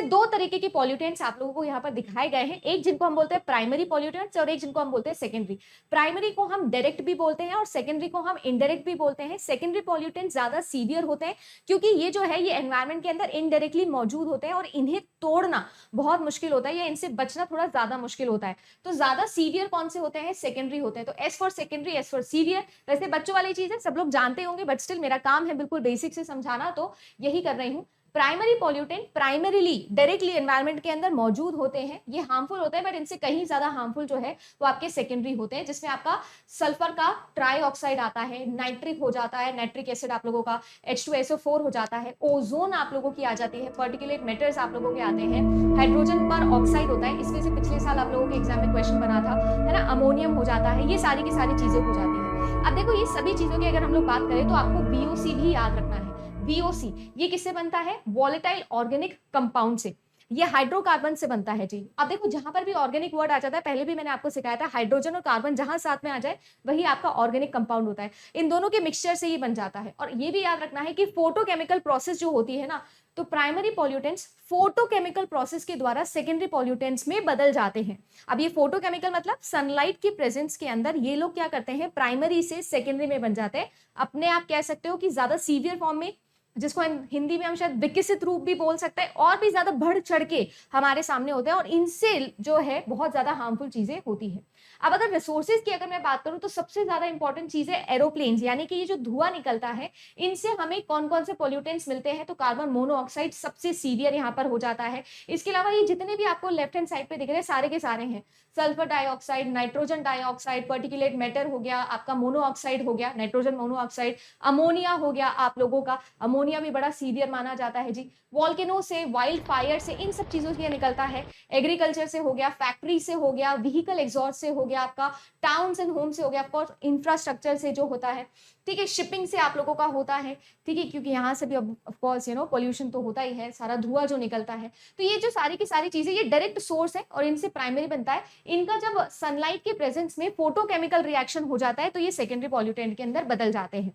दो तरीके के पॉल्यूटेंट्स आप लोगों को यहाँ पर दिखाए गए हैं, एक जिनको हम बोलते हैं प्राइमरी पॉल्यूटेंट्स और एक जिनको हम बोलते हैं सेकेंडरी। प्राइमरी को हम डायरेक्ट भी बोलते हैं और सेकेंडरी को हम इनडायरेक्ट भी बोलते हैं। सेकेंडरी पॉल्यूटेंट्स ज्यादा सीवियर होते हैं क्योंकि ये जो है ये एनवायरमेंट के अंदर इनडायरेक्टली मौजूद होते हैं और इन्हें तोड़ना बहुत मुश्किल होता है या इनसे बचना थोड़ा ज्यादा मुश्किल होता है। तो ज्यादा सीवियर कौन से होते हैं? सेकेंडरी होते हैं। तो S for secondary, S for severe. वैसे बच्चों वाली चीज है, सब लोग जानते होंगे, बट स्टिल मेरा काम है बिल्कुल बेसिक से समझाना, तो यही कर रही हूँ। Primary pollutant primarily directly environment के अंदर मौजूद होते हैं, ये हार्मफुल होते हैं, बट इनसे कहीं ज्यादा हार्मफुल जो है वो आपके सेकेंडरी होते हैं, जिसमें आपका सल्फर का ट्राई ऑक्साइड आता है, नाइट्रिक हो जाता है, नाइट्रिक एसिड आप लोगों का H2SO4 हो जाता है, ओजोन आप लोगों की आ जाती है, पर्टिकुलेट मैटर्स आप लोगों के आते हैं, हाइड्रोजन पर ऑक्साइड होता है, इसमें से पिछले साल आप लोगों के एग्जाम में क्वेश्चन बना था, है ना, अमोनियम हो जाता है, ये सारी की सारी चीजें हो जाती है। अब देखो ये सभी चीजों की अगर हम लोग बात करें तो आपको VOC भी याद रखना है। VOC ये किससे बनता है? वॉलेटाइल ऑर्गेनिक कंपाउंड से, ये हाइड्रोकार्बन से बनता है जी। अब देखो जहां पर भी ऑर्गेनिक वर्ड आ जाता है, पहले भी मैंने आपको सिखाया था, हाइड्रोजन और कार्बन जहां साथ में आ जाए वही आपका ऑर्गेनिक कंपाउंड होता है। इन दोनों के मिक्सचर से ही बन जाता है। और ये भी याद रखना है कि फोटोकेमिकल प्रोसेस जो होती है ना, तो प्राइमरी पॉल्यूटेंट्स फोटोकेमिकल प्रोसेस के द्वारा सेकेंडरी पॉल्यूटेंट्स में बदल जाते हैं। अब ये फोटोकेमिकल मतलब सनलाइट की प्रेजेंस के अंदर ये लोग क्या करते हैं, प्राइमरी से सेकेंडरी में बन जाते हैं। अपने आप कह सकते हो कि ज्यादा सीवियर फॉर्म में, जिसको हिंदी में हम शायद विकसित रूप भी बोल सकते हैं, और भी ज्यादा बढ़ चढ़ के हमारे सामने होते हैं और इनसे जो है बहुत ज्यादा हार्मफुल चीजें होती है। अब अगर रिसोर्सेज की अगर मैं बात करूं तो सबसे ज्यादा इंपॉर्टेंट चीज है एरोप्लेन्स, यानी कि ये जो धुआं निकलता है इनसे हमें कौन कौन से पॉल्यूटेंट्स मिलते हैं, तो कार्बन मोनोऑक्साइड सबसे सीवियर यहाँ पर हो जाता है। इसके अलावा ये जितने भी आपको लेफ्ट हैंड साइड पे दिख रहे हैं सारे के सारे हैं, sulphur dioxide, nitrogen dioxide, particulate matter हो गया, आपका मोनोऑक्साइड हो गया, नाइट्रोजन मोनोऑक्साइड, अमोनिया हो गया आप लोगों का, अमोनिया भी बड़ा सीवियर माना जाता है जी। वॉल्केनो से, वाइल्ड फायर से, इन सब चीजों से निकलता है। एग्रीकल्चर से हो गया, फैक्ट्री से हो गया, व्हीकल एग्जॉस्ट से हो गया, आपका टाउन्स एंड होम से हो गया, ऑफकोर्स इंफ्रास्ट्रक्चर से जो होता है, ठीक है, शिपिंग से आप लोगों का होता है, ठीक है, क्योंकि यहाँ से भी ऑफकोर्स पोल्यूशन तो होता ही है, सारा धुआं जो निकलता है। तो ये जो सारी की सारी चीजें ये डायरेक्ट सोर्स है और इनसे प्राइमरी बनता है। इनका जब सनलाइट के प्रेजेंस में फोटोकेमिकल रिएक्शन हो जाता है तो ये सेकेंडरी पॉल्यूटेंट के अंदर बदल जाते हैं।